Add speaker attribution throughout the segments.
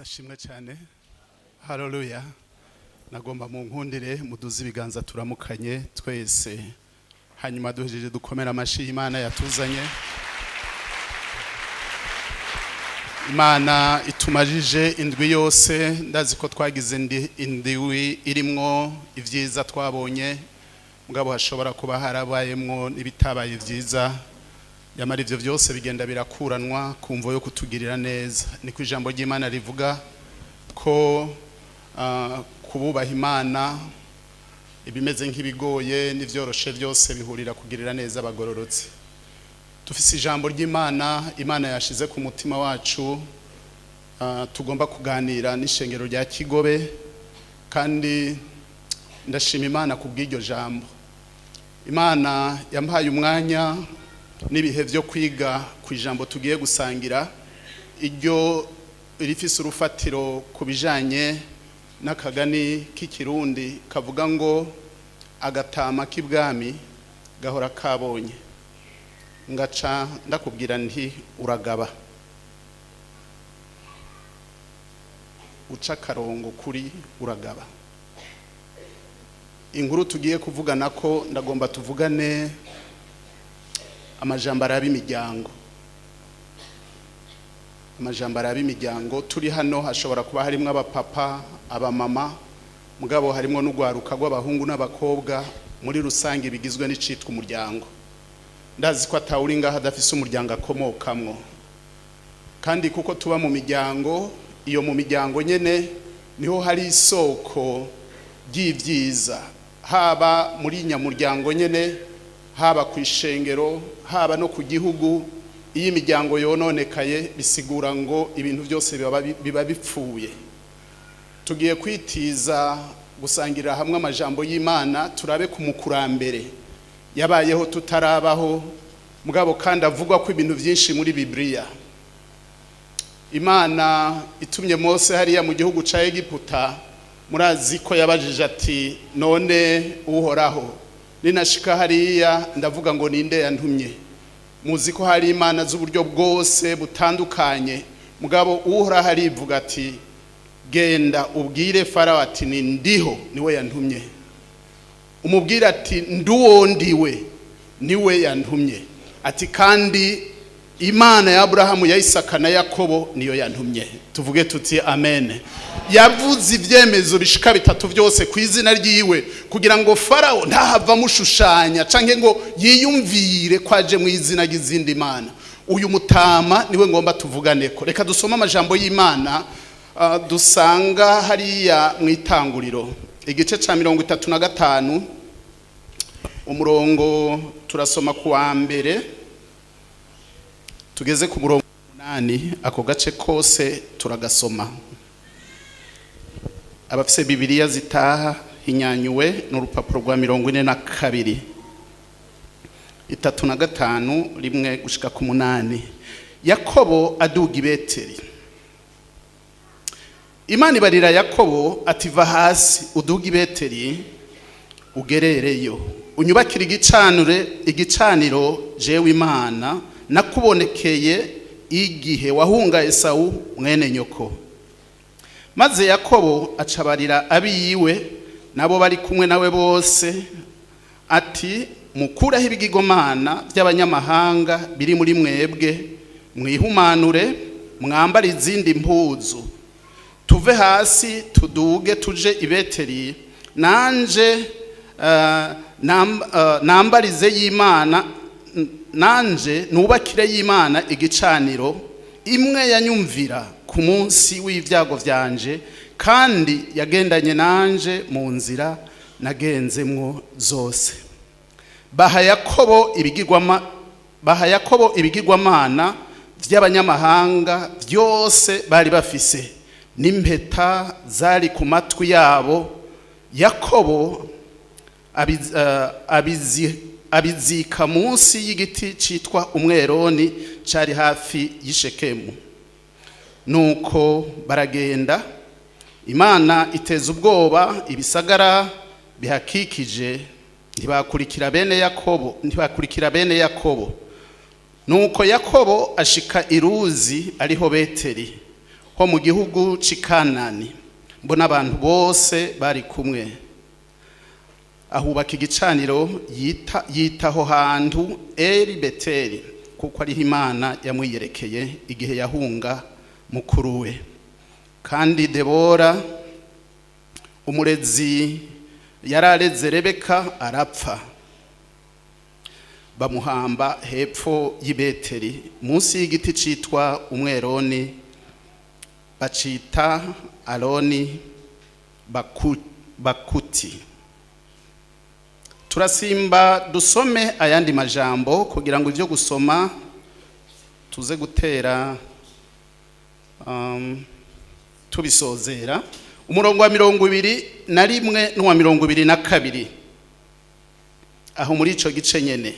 Speaker 1: Ashimwe cyane. Haleluya. Nagomba mu nkundire muduze ibiganza turamukanye twese. Hanyuma duhejeje dukomera amashi Imana yatuzanye. Imana itumajije indwi yose, ndazi ko twagize indwi irimwo ivyiza twabonye, mugabo hashobora kuba harabayemwo n'ibitabaye vyiza. Yamara ivyo byose bigenda birakuranwa kumvo yo kutugirira neza. Niko ijambo ry'Imana rivuga ko kububaha Imana ibimeze nk'ibigoye n'ivyoroshe byose bihurira kugirira neza abagororotse. Tufise ijambo ry'Imana, Imana yashize ku mutima wacu, tugomba kuganira n'ishengero rya Kigobe, kandi ndashima Imana kubw'iryo jambo. Imana yampaye umwanya n'ibihe byo kwiga ku ijambo tugiye gusangira, iryo rifise urufatiro kubijanye n'akagani k'ikirundi kavuga ngo Agatama Kibwami Gahora Kabonye. Ngaca ndakubwira nti uragaba, uca karongo kuri uragaba. Inkuru tugiye kuvugana ko ndagomba tuvugane amajambo arabimiryango. Amajambo arabimiryango turi hano hashobora kuba harimo abapapa, abamama, mugabo harimo n'ugwaruka rw'abahungu n'abakobwa, muri rusange bigizwe n'icitwa umuryango. Ndazi ko atawuri ngaha adafise umuryango akomokamwo, kandi kuko tuba mu miryango, iyo mu miryango nyene niho hari isoko ry'ivyiza, haba muri nyamuryango nyene, haba ku ishengero, haba no ku gihugu. Iyo imiryango yononekaye bisigura ngo ibintu byose biba bipfuye. Tugiye kwitiza gusangirira hamwe amajambo y'Imana, turabe ku mukurambere yabayeho tutarabaho, mugabo kandi avugwa ko ibintu byinshi muri Bibiliya. Imana itumye Mose hariya mu gihugu ca Egiputa, murazi ko yabajije ati none uhoraho ninashika hariya ndavuga ngo ninde yantumye? Muzi ko hari imana z'uburyo bwose butandukanye, mugabo uhora harivuga ati genda ubwire Farao ati ni ndiho niwe yantumye. Umubwira ati nduwo ndiwe niwe yantumye. Ati kandi Imana ya Abrahamu, ya Isaka na Yakobo niyo yantumye. Tuvuge tuti amen. Yavuze ivyemezo bishika bitatu byose ku izina ryiwe, kugira ngo Farao ntahava mushushanya canke ngo yiyumvire kwaje mu izina ry'izindi mana. Uyu mutama niwe ngomba tuvuganeko. Reka dusoma amajambo y'Imana dusanga hariya mu itanguriro igice ca 35, umurongo turasoma kuwa mbere tugeze ku murongo 8. Ako gace kose turagasoma. Abafise Bibiliya zitaha hinyanyuwe n'urupapuro rwa 42, 35 rimwe gushika ku 8. Yakobo aduga i Beteli. Imana ibarira Yakobo ati va hasi uduga i Beteli ugerereyo, unyubakira igicaniro jewe Imana nakubonekeye igihe wahunga Esau mwene nyoko. Maze Yakobo acabarira abiyiwe nabo bari kumwe nawe bose ati mukuraho ibigirwamana by'abanyamahanga biri muri mwebwe, mwihumanure mwambare izindi mpuzu, tuve hasi tuduge tuje i Beteli, nanje nambarize y'Imana, nanje nubakire y'Imana igicaniro imwe yanyumvira ku munsi w'ivyago vyanje, kandi yagendanye nanje mu nzira nagenzemwo zose. Baha Yakobo ibigirwamana vy'abanyamahanga byose bari bafise, n'impeta zari ku matwi yabo. Yakobo abizika munsi y'igiti citwa umweroni cari hafi y'Ishekemu. Nuko baragenda, Imana iteza ubwoba ibisagara bihakikije, ntibakurikira bene Yakobo. Nuko Yakobo ashika iruzi ariho Beteli ho mu gihugu c'ikanani, mbona abantu bose bari kumwe. Ahubaka igicaniro yitaho hantu Eri Beteli, kuko ariho Imana yamwiyerekeye igihe yahunga mukuru we. Kandi Debora umurezi yarareze Rebeka arapfa, bamuhamba hepfo y'Ibeteli munsi y'igiti citwa umweroni, bacita Aroni Bakuti. Turasimba dusome ayandi majambo kugira ngo ivyo gusoma tuze gutera tubisozera. Umurongo wa 21 n'uwa 22 aho muri ico gice nyene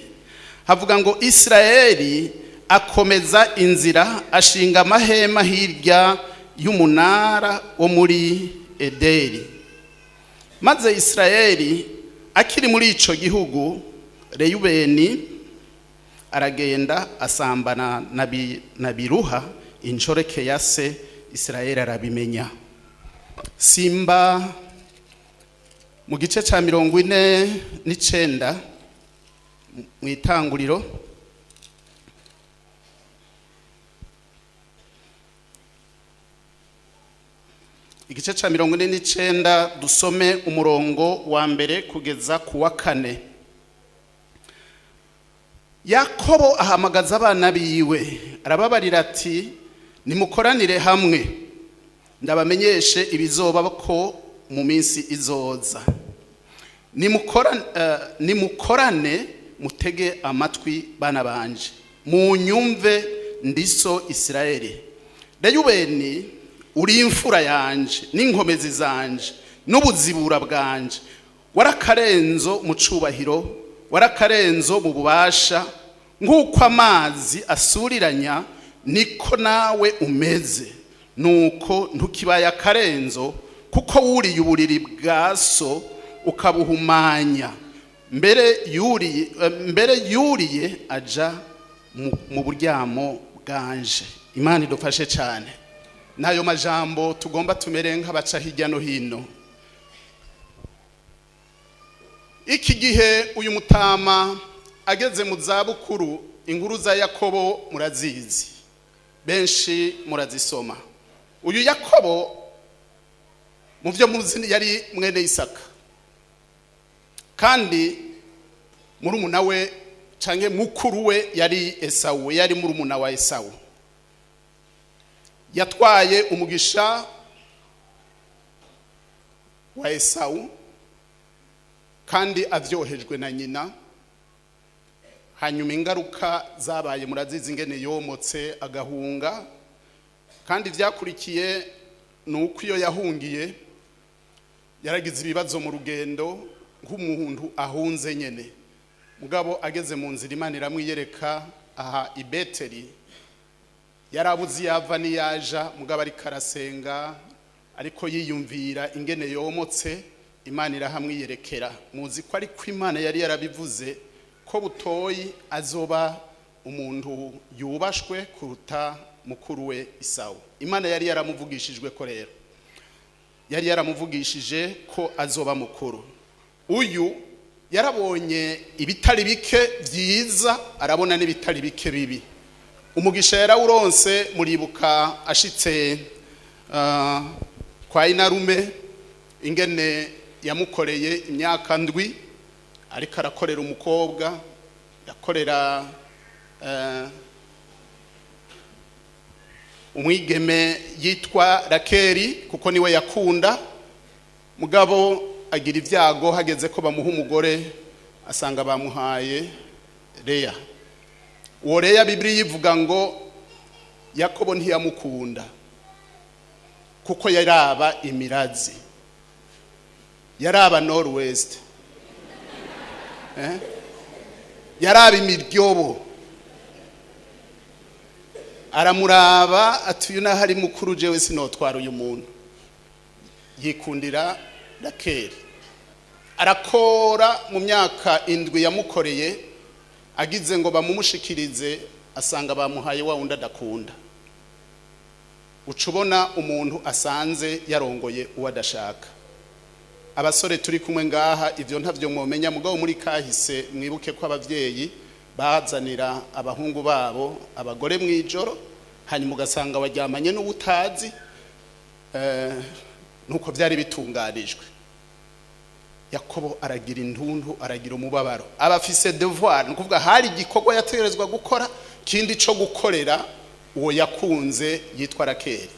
Speaker 1: havuga ngo Israeli akomeza inzira ashinga amahema hirya y'umunara wo muri Ederi. Maze Israeli akiri muri ico gihugu, Reyubeni aragenda asambana na Biruha inshoreke ya se. Israeli arabimenya. Simba mu gice ca 49 mu itanguriro, igice ca 49 dusome umurongo wa mbere kugeza ku wa 4. Yakobo ahamagaza abana biwe arababarira ati, nimukoranire hamwe ndabamenyeshe ibizoba ko mu minsi izoza. Nimukorane mutege amatwi bana banje, munyumve ndiso Israeli. Reyubeni uri imfura yanje n'inkomezi zanje n'ubuzibura bwanje, warakarenzo mu cubahiro, warakarenzo mu bubasha, nk'uko amazi asuriranya niko nawe umeze. Nuko ntukibaya karenzo, kuko wuriye uburiri bwaso ukabuhumanya. Mbere yuriye aja mu buryamo bwanje. Imana idufashe cyane. Nayo majambo tugomba tumere nk'abaca hirya no hino. Iki gihe uyu mutama ageze mu zabukuru, inkuru za Yakobo murazizi, benshi murazisoma. Uyu Yakobo mu byo muzi yari mwene Isaka, kandi murumuna we canke mukuru we yari Esawu, yari murumuna wa Esawu. Yatwaye umugisha wa Esawu kandi avyohejwe na nyina. Hanyuma ingaruka zabaye murazizi ingene yomotse agahunga, kandi vyakurikiye nuko iyo yahungiye yaragize ibibazo mu rugendo nk'umuntu ahunze nyene. Mugabo ageze mu nzira Imana iramwiyereka aha Ibeteli, yarabuzi yava niyaja, mugabo ari karasenga ariko yiyumvira ingene yomotse, Imana irahamwiyerekera. Muzi ko ari ko Imana yari yarabivuze ko butoyi azoba umuntu yubashwe kuruta mukuru we Isawu. Imana yari yaramuvugishijwe ko rero, yari yaramuvugishije ko azoba mukuru. Uyu yarabonye ibitari bike vyiza, arabona n'ibitari bike bibi. Umugisha yarawuronse, muribuka ashitse kwa inarume ingene yamukoreye imyaka ndwi, ariko arakorera umukobwa, yakorera umwigeme yitwa Rakeri kuko niwe yakunda. Mugabo agira ivyago, hageze ko bamuha umugore asanga bamuhaye Leya. Uwo Leya Bibiliya ivuga ngo Yakobo ntiyamukunda kuko yaraba imirazi, yaraba Northwest. yaraba imiryobo aramuraba ati uyu naho ari mukuru jewe sinotwara uyu muntu, yikundira Rakeli. Arakora mu myaka 7 yamukoreye, agize ngo bamumushikirize asanga bamuhaye wa wundi adakunda. Ucubona umuntu asanze yarongoye uwo adashaka. Abasore turi kumwe ngaha ivyo ntavyo mwomenya, mugabo muri kahise mwibuke ko abavyeyi bazanira abahungu babo abagore mwijoro, hanyuma ugasanga waryamanye n'ubutazi, nuko byari bitunganijwe. Yakobo aragira intuntu, aragira umubabaro, abafise devoir, nukuvuga hari igikorwa yategerezwa gukora, kindi cyo gukorera uwo yakunze yitwa Rakeli.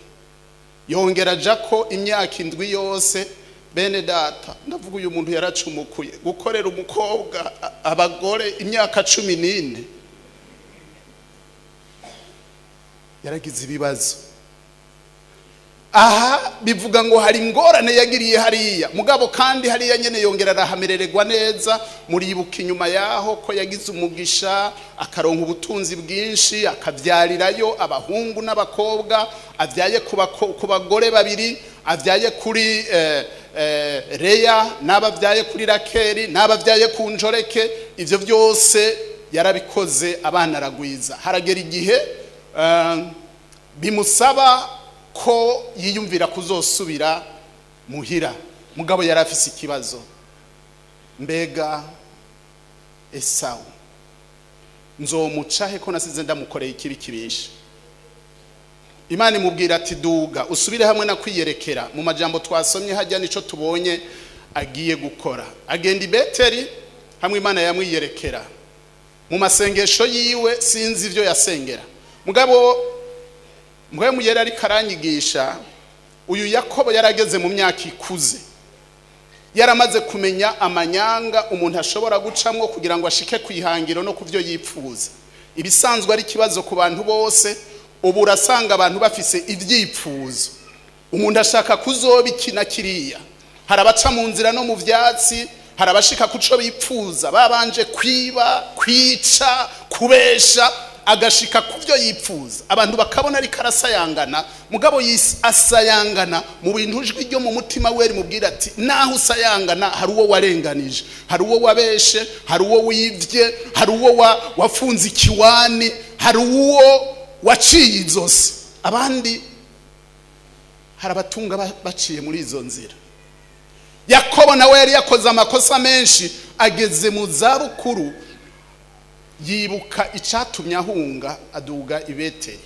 Speaker 1: Yongera jako imyaka 7 yose. Bene data, ndavuga uyu muntu yaracumukuye gukorera umukobwa abagore imyaka 14. Yaragize ibibazo. Aha bivuga ngo hari ingorane yagiriye hariya, mugabo kandi hariya nyene yongera arahamerererwa neza. Muribuka inyuma yaho ko yagize umugisha, akaronka ubutunzi bwinshi, akavyarirayo abahungu n'abakobwa, avyaye ku bagore babiri, avyaye kuri Leya, n'abavyaye kuri Rakeli, n'abavyaye ku Njoreke. Ivyo byose yarabikoze, abana aragwiza. Haragera igihe bimusaba ko yiyumvira kuzosubira muhira, mugabo yarafise ikibazo. Mbega Esau nzomucahe ko nasize ndamukoreye ikibi kibisha? Imana imubwira ati duga usubire hamwe na kwiyerekera. Mu majambo twasomye hajya nico tubonye agiye gukora. Agenda i Beteli, hamwe Imana yamwiyerekera. Mu masengesho yiwe sinzi ivyo yasengera, mugabo muyera ari karanyigisha. Uyu Yakobo yarageze mu myaka ikuze, yaramaze kumenya amanyanga umuntu ashobora gucamwo kugira ngo ashike kwihangiro no kuvyo yipfuza. Ibisanzwe ari kibazo ku bantu bose. Ubu urasanga abantu bafise ivyipfuzo, umuntu ashaka kuzoba ikina kiriya. Harabaca mu nzira no mu vyatsi, harabashika kuco bipfuza, babanje kwiba, kwica, kubesha, agashika kuvyo yipfuza. Abantu bakabona ari karasayangana, mugabo asayangana mu bintu ijwi ryo mu mutima we rimubwira ati naho usayangana hari uwo warenganije, hari uwo wabeshe, hari uwo wivye, hari uwo wafunze ikiwani, hari uwo waciye izosi. Abandi harabatunga baciye muri izo nzira. Yakobo nawe yari yakoze amakosa menshi, ageze mu zabukuru yibuka icatumye ahunga aduga i Beteli.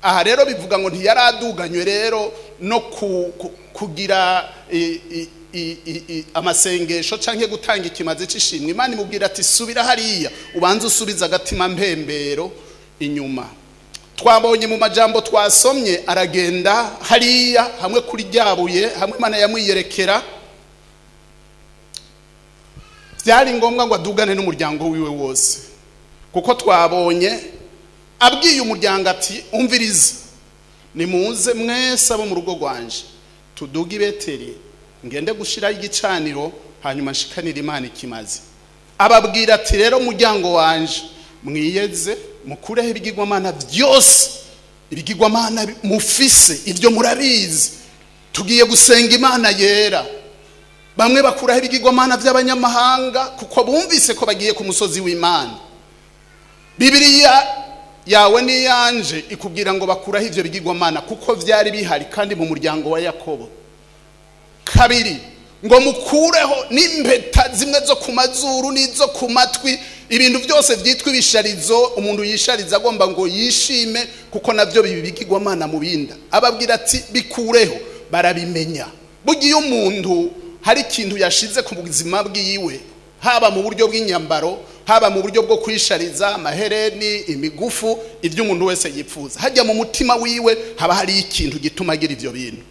Speaker 1: Aha rero bivuga ngo ntiyaraduganywe rero no kugira amasengesho canke gutanga ikimaze c'ishimwe. Imana imubwira ati subira hariya ubanze usubiza agatima mpembero inyuma. Twabonye mu majambo twasomye aragenda hariya hamwe kuri ryabuye, hamwe Imana yamwiyerekera. Byari ngombwa ngo adugane n'umuryango wiwe wose, kuko twabonye abwiye umuryango ati umviriza, nimuze mwese abo mu rugo rwanje tuduge i Beteli ngende gushira igicaniro, hanyuma nshikanira Imana ikimaze. Ababwira ati rero muryango wanje mwiyeze mukureho ibigirwamana byose, ibigirwamana mufise ivyo murabizi, tugiye gusenga Imana yera. Bamwe bakuraho ibigirwamana by'abanyamahanga kuko bumvise ko bagiye ku musozi w'Imana. Bibiliya yawe ni yanje ikubwira ngo bakuraho ivyo bigirwamana kuko vyari bihari kandi mu muryango wa Yakobo. Kabiri, ngo mukureho n'impeta zimwe zo ku mazuru n'izo ku matwi, ibintu byose vyitwa ibisharizo. Umuntu yishariza agomba ngo yishime kuko navyo bibigirwamana mu binda. Ababwira ati bikureho, barabimenya. Bugiye umuntu hari ikintu yashize ku buzima bwiwe, haba mu buryo bw'inyambaro, haba mu buryo bwo kwishariza, amahereni, imigufu, ibyo umuntu wese yipfuza, hajya mu mutima wiwe haba hari ikintu gituma agira ivyo bintu.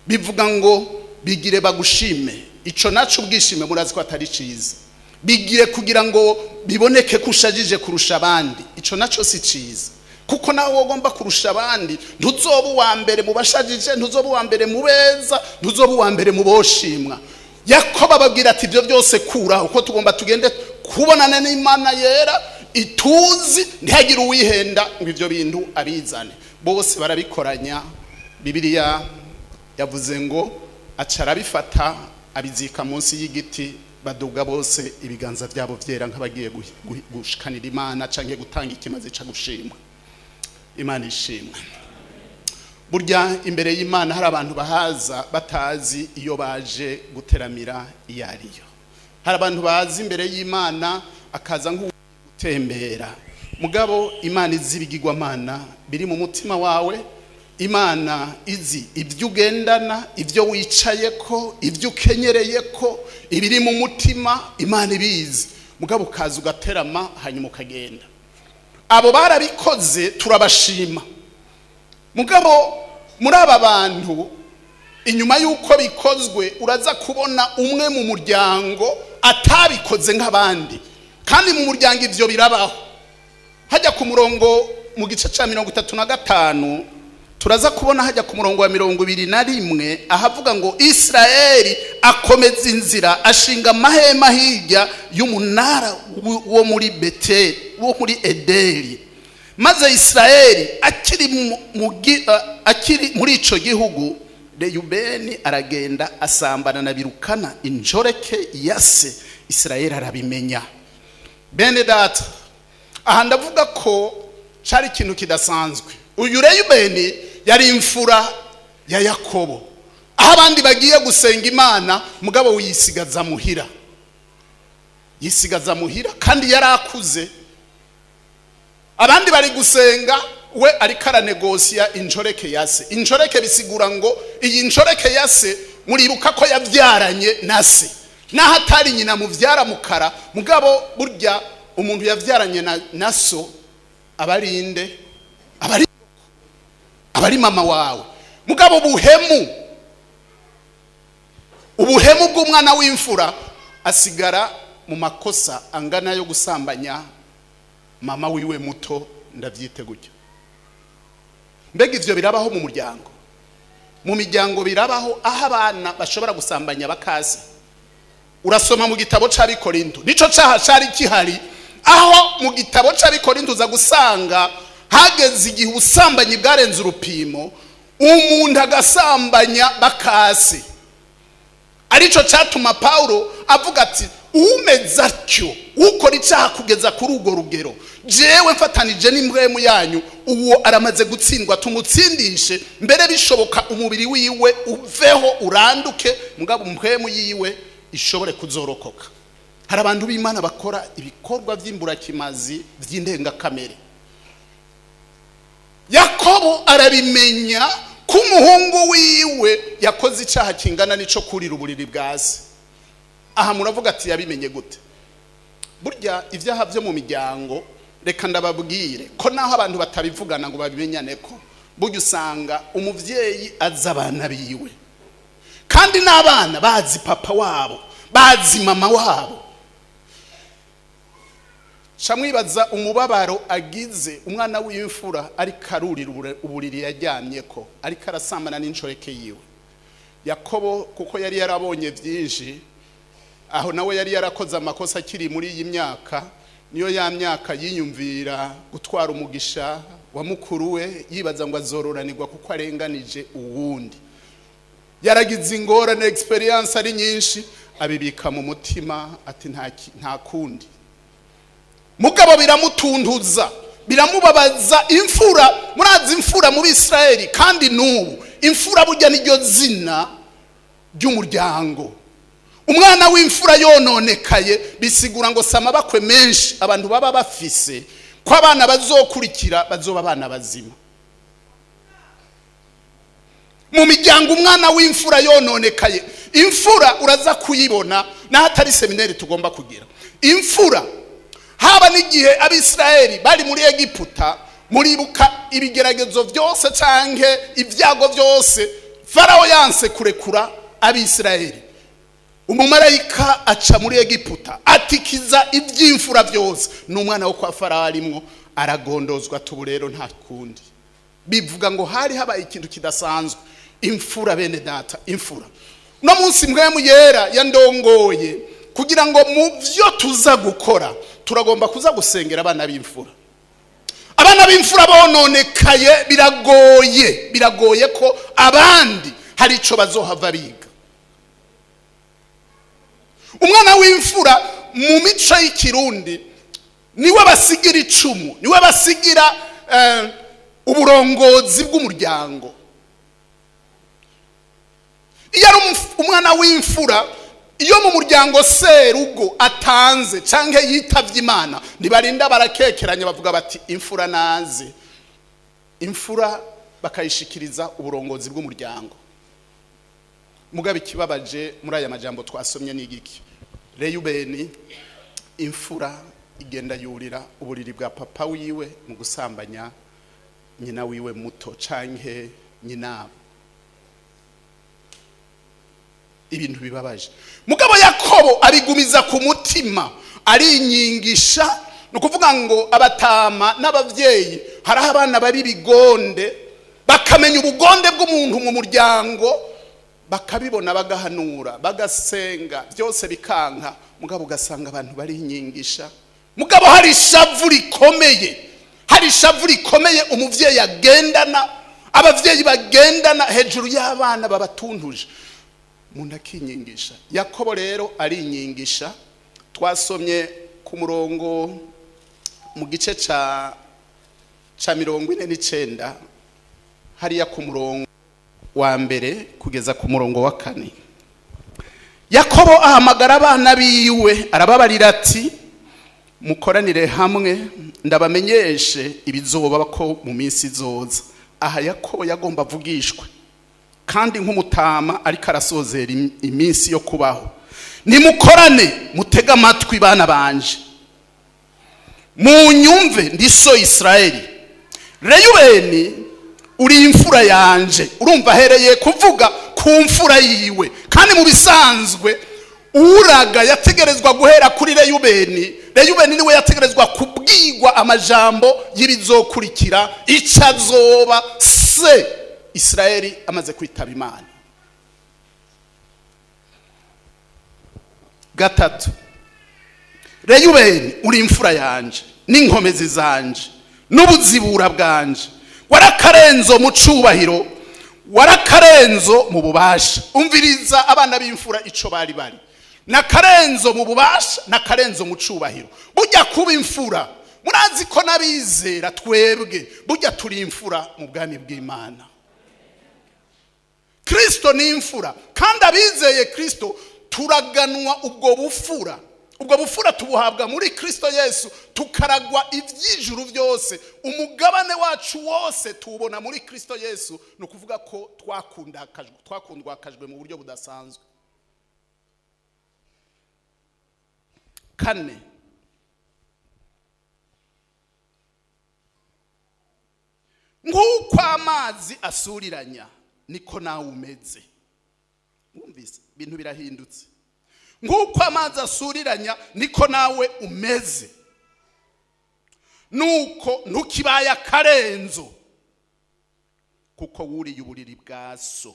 Speaker 1: Bivuga ngo bigire bagushime. Ico naco ubwishime murazi ko atari ciza. Bigire kugira ngo biboneke ko ushajije kurusha abandi. Ico naco si ciza, kuko nawe wogomba kurusha abandi. Ntuzoba uwa mbere mu bashajije, ntuzoba uwa mbere mu beza, ntuzoba uwa mbere mu boshimwa. Yakobo ababwira ati ibyo byose kuraho, uko tugomba tugende kubonana n'Imana yera ituzi, ntihagire uwihenda ngo ivyo bintu abizane. Bose barabikoranya. Bibiliya yavuze ngo acara bifata abizika munsi y'igiti, baduga bose ibiganza byabo vyera nk'abagiye gushikanira Imana canke gutanga ikimazi ca gushimwa. Imana ishimwe. Burya imbere y'Imana hari abantu bahaza batazi iyo baje guteramira iyo ariyo. Hari abantu bazi imbere y'Imana akaza nk'ugutembera, mugabo Imana izi ibigirwamana biri mu mutima wawe. Imana izi ibyo ugendana, ibyo wicayeko, ibyo ukenyereyeko, ibiri mu mutima. Imana ibizi, mugabo ukaza ugaterama hanyuma ukagenda. Abo barabikoze turabashima, mugabo muri aba bantu inyuma y'uko bikozwe uraza kubona umwe mu muryango atabikoze nk'abandi, kandi mu muryango ivyo birabaho. Hajya ku murongo mu gice ca 35 turaza kubona hajya ku murongo wa 21 ahavuga ngo Israeli akomeza inzira ashinga amahema hirya y'umunara wo muri Beteli, wo muri Ederi. Maze Israeli akiri muri ico gihugu, Reyubeni aragenda asambana na birukana injoreke yase. Israeli arabimenya. Bene data, aha ndavuga ko cari ikintu kidasanzwe. Uyu Reyubeni yari imfura ya Yakobo, aho abandi bagiye gusenga Imana mugabo wiyisigaza muhira, yisigaza muhira, kandi yarakuze. Abandi bari gusenga, we ariko aranegosiya injoreke yase. Injoreke bisigura ngo iyi njoreke yase muribuka ko yavyaranye na se, naho atari nyina muvyara mukara, mugabo burya umuntu yavyaranye na so abarinde abari mama wawe. Mugabo ubuhemu bw'umwana w'imfura asigara mu makosa angana yo gusambanya mama wiwe muto. Ndavyite gutyo. Mbega ivyo birabaho mu muryango? Mu miryango birabaho aho abana bashobora gusambanya bakase. Urasoma mu gitabo c'Abikorinto, nico caha cari kihari, aho mu gitabo c'Abikorinto uza gusanga hageze igihe ubusambanyi bwarenze urupimo, umuntu agasambanya bakase. Arico catuma Paulo avuga ati umeze atyo ukora icaha kugeza kuri urwo rugero, jewe mfatanije n'impwemu yanyu, uwo aramaze gutsindwa, tumutsindishe, mbere bishoboka umubiri wiwe uveho uranduke, mugabo impwemu yiwe ishobore kuzorokoka. Hari abantu b'Imana bakora ibikorwa vy'imburakimazi vy'indengakamere. Yakobo arabimenya ko umuhungu wiwe yakoze icaha kingana nico kurira uburiri bwase. Aha muravuga ati yabimenye gute? Burya ivyaha vyo mu miryango, reka ndababwire ko naho abantu batabivugana ngo babimenyane ko, burya usanga umuvyeyi aza abana biwe, kandi n'abana bazi papa wabo, bazi mama wabo. Shamwibaza umubabaro agize umwana w'imfura ariko arurira uburiri yaryamyeko, ariko arasambana n'inshoreke yiwe. Yakobo kuko yari yarabonye byinshi, aho nawe yari yarakoze amakosa akiri muri iyi myaka, niyo ya myaka yiyumvira gutwara umugisha wa mukuru we, yibaza ngo azororanirwa kuko arenganije uwundi. Yaragize ingorane, experience ari nyinshi, abibika mu mutima ati nta kundi. Mugabo biramutunduza, biramubabaza. Imfura, murazi imfura mu Bisirayeli, kandi n'ubu imfura burya niryo zina ry'umuryango. Umwana w'imfura yononekaye bisigura ngo sama bakwe menshi abantu baba bafise, ko abana bazokurikira bazoba abana bazima. Mu miryango umwana w'imfura yononekaye, imfura uraza kuyibona n'ahatari seminari tugomba kugira. Imfura haba n'igihe Abisirayeli bari muri Egiputa, muribuka ibigeragezo byose canke ibyago byose, Farao yanse kurekura Abisirayeli. Umumarayika aca muri Egiputa atikiza iby'imfura byose, n'umwana wo kwa Farao arimwo aragondozwa. Tubu rero nta kundi. Bivuga ngo hari habaye ikintu kidasanzwe. Imfura bene data, imfura no munsi mwemu yera yandongoye kugira ngo mu byo tuza gukora turagomba kuza gusengera abana b'imfura. Abana b'imfura bononekaye, biragoye ko abandi hari ico bazohava biga. Umwana w'imfura mu mico y'ikirundi niwe basigira icumu, niwe basigira uburongozi bw'umuryango. Iyo ari umwana w'imfura, iyo mu muryango serugo atanze canke yitavye Imana, ntibarinda barakekeranya bavuga bati imfura naze. Imfura bakayishikiriza uburongozi bw'umuryango. Mugabe kibabaje muri aya majambo twasomye n'igiki. Reyubeni imfura igenda yurira uburiri bwa papa wiwe mu gusambanya nyina wiwe muto canke nyina. Ibintu bibabaje. Mugabo Yakobo abigumiza ku mutima, arinyingisha, no kuvuga ngo abatama n'abavyeyi hari abana bari bigonde, bakamenya ubugonde bw'umuntu mu muryango, bakabibona bagahanura, bagasenga, byose bikanka. Mugabo ugasanga abantu barinyingisha. Mugabo hari ishavu rikomeye umuvyeyi agendana, abavyeyi bagendana hejuru y'abana babatuntuje. Umuntu akinyingisha. Yakobo rero arinyingisha. Twasomye ku murongo mu gice ca 49 hariya ku murongo wa mbere kugeza ku murongo wa 4. Yakobo ahamagara abana biwe arababarira ati mukoranire hamwe ndabamenyeshe ibizoba ko mu minsi izoza. Aha Yakobo yagomba avugishwe kandi nk'umutama ariko arasozera iminsi yo kubaho. Nimukorane mutega amatwi bana banje, munyumve ndi so Israeli. Reyubeni uri imfura yanje. Urumva hereye kuvuga ku mfura yiwe, kandi mu bisanzwe uraga yategerezwa guhera kuri Reyubeni. Reyubeni niwe yategerezwa kubwirwa amajambo y'ibizokurikira icazoba se Israeli amaze kwitaba Imana. 3. Reyubeni uri imfura yanje n'inkomezi zanje n'ubuzibura bwanje, warakarenzo mu cubahiro, warakarenzo mu bubasha. Umviriza abana b'imfura ico bari nakarenzo mu bubasha, nakarenzo mu cubahiro. Burya kuba imfura, murazi ko nabizera twebwe burya turi imfura mu bwami bw'Imana. Kristo ni imfura, kandi abizeye Kristo turaganwa ubwo bufura. Ubwo bufura tubuhabwa muri Kristo Yesu, tukaragwa ivy'ijuru byose. Umugabane wacu wose tubona muri Kristo Yesu. No kuvuga ko twakundwakajwe mu buryo budasanzwe. 4. Nk'uko amazi asuriranya niko nawe umeze. Mwumvise ibintu birahindutse. Nk'uko amazi asuriranya niko nawe umeze. Nuko ntukibaye akarenzo, kuko wuriye uburiri bwa so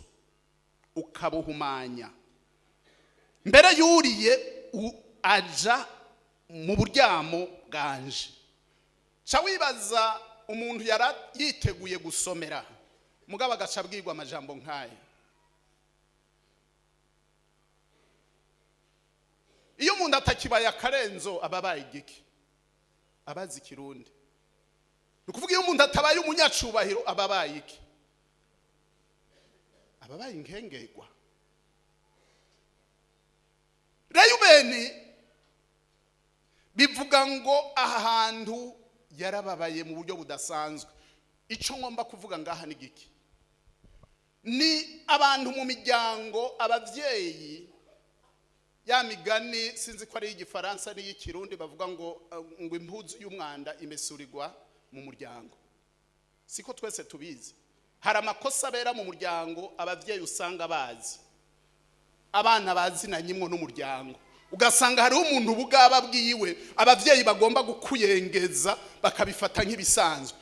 Speaker 1: ukabuhumanya. Mbere yuriye aja mu buryamo bwanje. Ca wibaza umuntu yara yiteguye gusomera, mugabo agaca bwirwa amajambo nk'aya. Iyo umuntu atakibaye akarenzo ababaye igiki? Abazi Kirundi. Nukuvuga iyo umuntu atabaye umunyacubahiro ababaye iki? Ababaye inkengerwa. Reyubeni bivuga ngo ahantu yarababaye mu buryo budasanzwe. Ico ngomba kuvuga ngaha ni giki? Ni abantu mu miryango, abavyeyi, ya migani sinzi ko ari y'Igifaransa ni y'Ikirundi bavuga ngo impuzu y'umwanda imesurirwa mu muryango. Siko twese tubizi. Hari amakosa bera mu muryango abavyeyi usanga bazi. Abana bazi na nyimwo n'umuryango. Ugasanga hari umuntu bugaba bwiwe abavyeyi bagomba gukuyengeza bakabifata nk'ibisanzwe.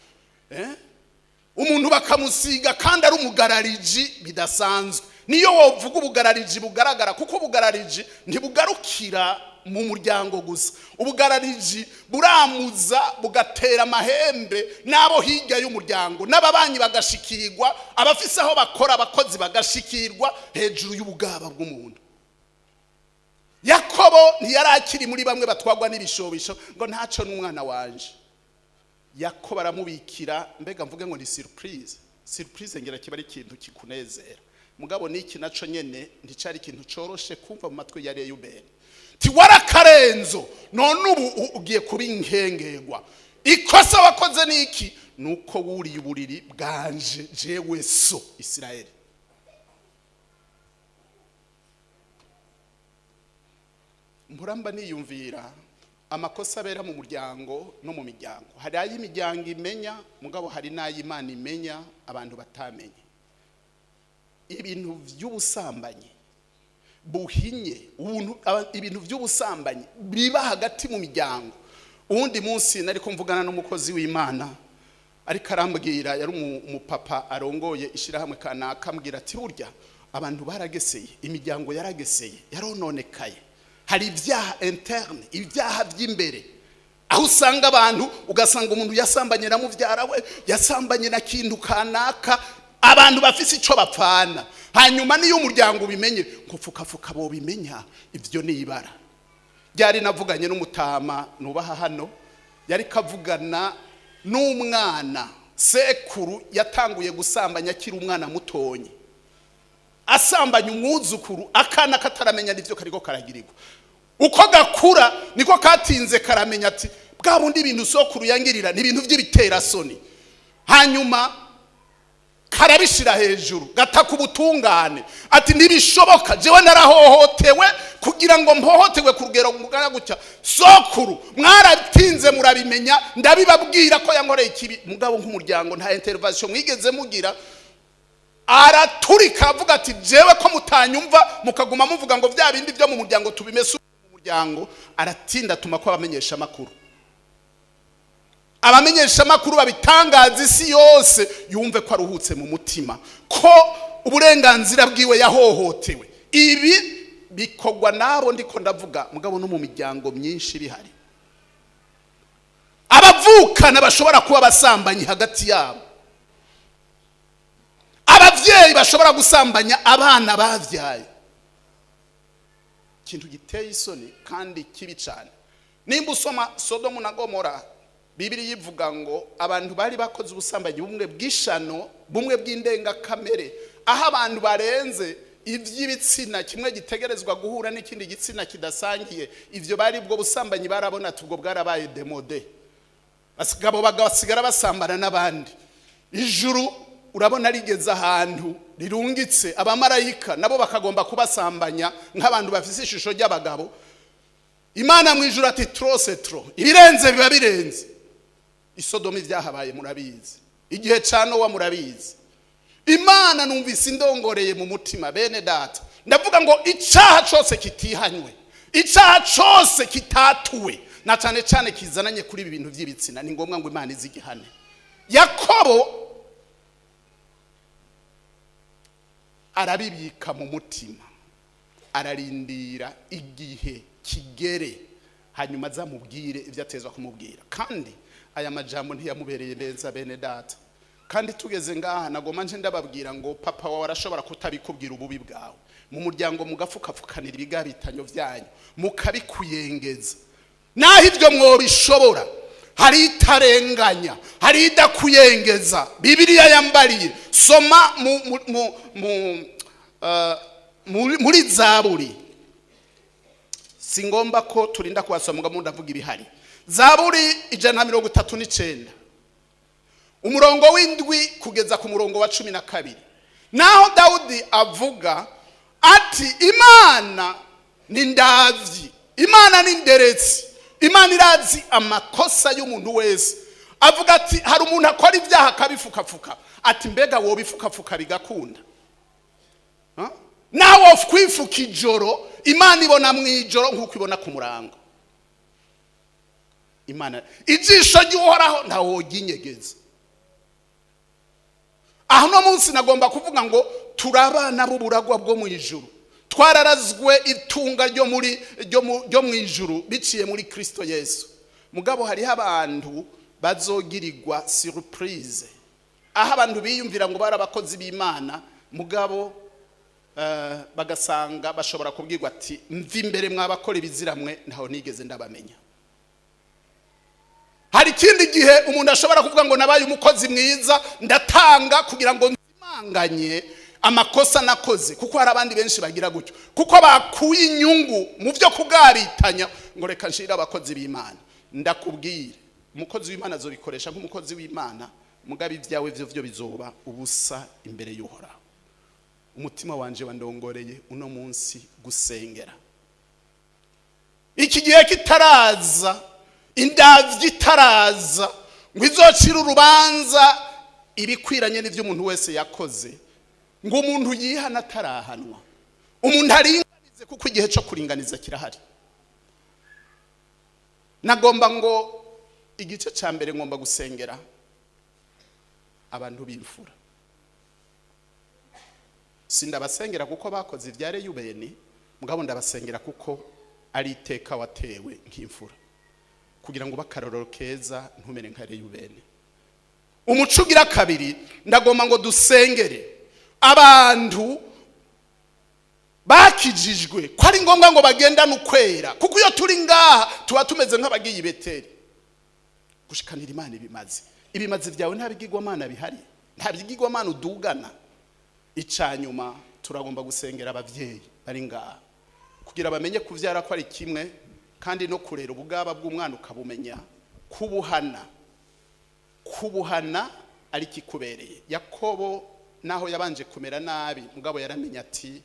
Speaker 1: Umuntu bakamusiga kandi ari umugarariji bidasanzwe. Niyo wovuga ubugarariji bugaragara, kuko ubugarariji ntibugarukira mu muryango gusa. Ubugarariji buramuza bugatera amahembe n'abo hirya y'umuryango, n'ababanyi bagashikirwa, abafise aho bakora abakozi bagashikirwa hejuru y'ubugaba bw'umuntu. Yakobo ntiyarakiri muri bamwe batwagwa n'ibishobisho ngo ntaco n'umwana wanje. Yakobo aramubikira, mbega mvuge ngo ni surprise ngira kiba ari ikintu kikunezera. Mugabo niki naco nyene nticari ikintu coroshe kumva mu matwi ya Reyubeni. Ti warakarenzo none ubu ugiye kuba inkengerwa. Ikosa wakoze niki? Nuko wuriye uburiri bwanje jewe so Isirayeli. Muramba niyumvira amakosa abera mu muryango no mu miryango. Hari ay'imiryango imenya, mugabo hari n'ay'Imana imenya abantu batamenye. Ibintu by'ubusambanyi buhinye, ibintu by'ubusambanyi biba hagati mu miryango. Uwundi munsi nari kumvugana n'umukozi w'Imana, ariko arambwira, yari umupapa arongoye ishirahamwe kanaka, ambwira ati burya abantu barageseye, imiryango yarageseye, yarononekaye. Hari ibyaha interne, ibyaha by'imbere, aho usanga abantu, ugasanga umuntu yasambanye na muvyara we, yasambanye na kintu kanaka, abantu bafise ico bapfana. Hanyuma niyo umuryango ubimenye, kufukafuka bo bimenya, ivyo ni ibara. Byari navuganye n'umutama nubaha hano, yari kavugana n'umwana sekuru yatanguye gusambanya akiri umwana mutonyi, asambanya umwuzukuru, akana kataramenya n'ivyo kariko karagirirwa. Uko gakura niko katinze karamenya ati bwa bundi ibintu sokuru yangirira ni ibintu by'ibitera soni. Hanyuma karabishira hejuru, gataka ubutungane, ati ntibishoboka, jewe narahohotewe kugira ngo mpohotewe ku rugero mugara gutya. Sokuru mwaratinze murabimenya, ndabibabwira ko yankoreye ikibi. Mugabo nk'umuryango nta intervention mwigeze mugira. Araturika avuga ati jewe ko mutanyumva mukaguma muvuga ngo bya bindi byo mu muryango tubimese mu muryango. Aratinda tuma ko abamenyesha makuru, abamenyesha makuru babitangaza isi yose yumve ko aruhutse mu mutima, ko uburenganzira bwiwe yahohotewe. Ibi bikogwa nabo ndiko ndavuga, mugabo no mu miryango myinshi bihari. Abavukana bashobora kuba basambanyi hagati yabo, abavyeyi bashobora gusambanya abana bavyaye. Kintu giteye isoni kandi kibi cyane. Nimba usoma Sodomu na Gomora, Bibiri yivuga ngo abantu bari bakoze ubusambanyi bumwe bw'ishano, bumwe bw'indenga kamere, aho abantu barenze ivy'ibitsina, kimwe gitegerezwa guhura n'ikindi gitsina kidasangiye. Ivyo bari bwo busambanyi barabona tubwo bwarabaye demode, basigabo bagasigara basambana n'abandi. Ijuru urabona rigeze ahantu rirungitse, abamarayika nabo bakagomba kubasambanya nk'abantu bafise ishusho ry'abagabo. Imana mu ijuru ati trop, ibirenze biba birenze. Isodomu ibyahabaye murabizi, igihe cano wa murabizi. Imana numvise indongoreye mu mutima, bene data, ndavuga ngo icaha cose kitihanywe, icaha cose kitatuwe, na cyane cyane kizananye kuri ibi bintu by'ibitsina, ni ngombwa ngo Imana izigihane. Yakobo arabibika mu mutima, ararindira igihe kigere, hanyuma azamubwire ibyo atezwa kumubwira. Kandi aya majambo ntiyamubereye neza, bene data. Kandi tugeze ngaha nagoma nje ndababwira ngo papa wawe arashobora kutabikubwira ububi bwawe. Mu muryango mugafukafukanira ibigabitanyo byanyu, mukabikuyengeza. Naho ibyo mwobishobora, hari itarenganya, hari idakuyengeza. Bibiliya yambariye, soma muri Zaburi. Singomba ko turinda kubasoma ngo ndavuga ibihari. Zaburi 139, umurongo w'indwi kugeza ku murongo wa 12. Naho Daudi avuga ati Imana ni ndavyi, Imana ni nderetsi, Imana irazi amakosa y'umuntu wese. Avuga ati hari umuntu akora ibyaha kabifukafuka, ati mbega wo bifukafuka bigakunda. Nawe kwifuka ijoro, Imana ibona mwijoro nkuko ibona ku murango. Imana ijisho ry'uhoraho ntawo ginyegeza. Aho no munsi nagomba kuvuga ngo turabana b'uburagwa bwo mu ijuru, twararazwe itunga ryo mu ijuru biciye muri Kristo Yesu. Mugabo hariho abantu bazogirirwa surprise, aho abantu biyumvira ngo barabakozi b'Imana, mugabo bagasanga bashobora kubwirwa ati mvi imbere mwabakora ibiziramwe ntaho nigeze ndabamenya. Hari ikindi gihe umuntu ashobora kuvuga ngo nabaye umukozi mwiza, ndatanga kugira ngo nzimanganye amakosa nakoze, kuko hari abandi benshi bagira gutyo, kuko bakuye inyungu mu byo kugaritanya ngo reka nshira abakozi b'Imana. Ndakubwire, umukozi w'Imana azobikoresha nk'umukozi w'Imana, mugabe ibyawe byo bizoba ubusa imbere y'Uhoraho. Umutima wanje wandongoreye uno munsi gusengera. Iki gihe kitaraza, indavyi itaraza ngo izocira urubanza ibikwiranye n'ivyo umuntu wese yakoze, ngo umuntu yihana atarahanwa, umuntu aringanize, kuko igihe cyo kuringaniza kirahari. Nagomba ngo igice cya mbere ngomba gusengera abantu b'imfura. Sindabasengera kuko bakoze ibya Reyubeni, mugabo ndabasengera kuko ari iteka watewe nk'imfura, kugira ngo bakarorero keza ntumere nka Reyubeni. Umuco ugira kabiri, ndagomba ngo dusengere abantu bakijijwe ko ari ngombwa ngo bagendane ukwera, kuko iyo turi ngaha tuba tumeze nk'abagiye i Beteli. Gushikanira Imana ibimazi byawe nta bigirwamana bihari, nta bigirwamana udugana. Icanyuma turagomba gusengera abavyeyi bari ngaha, kugira bamenye kuvyara ko ari kimwe, kandi no kurera ubugaba bw'umwana ukabumenya, kubuhana ari kikubereye. Yakobo naho yabanje kumera nabi, mugabo yaramenya ati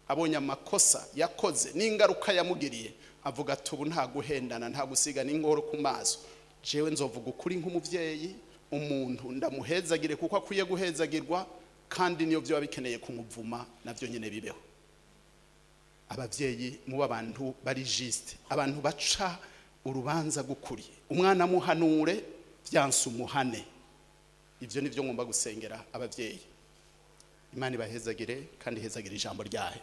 Speaker 1: abonye amakosa yakoze n'ingaruka yamugiriye, avuga ati ubu nta guhendana, nta gusiga n'ingoro ku maso, jewe nzovuga ukuri nk'umuvyeyi, umuntu ndamuhezagire kuko akwiye guhezagirwa, kandi niyo byo bikeneye kumuvuma navyo nyene bibeho. Abavyeyi mu abantu bari juste, abantu baca urubanza gukuri, umwana muhanure byanse umuhane. Ivyo nivyo ngomba gusengera abavyeyi. Imana ibahezagire kandi ihezagire ijambo ryayo.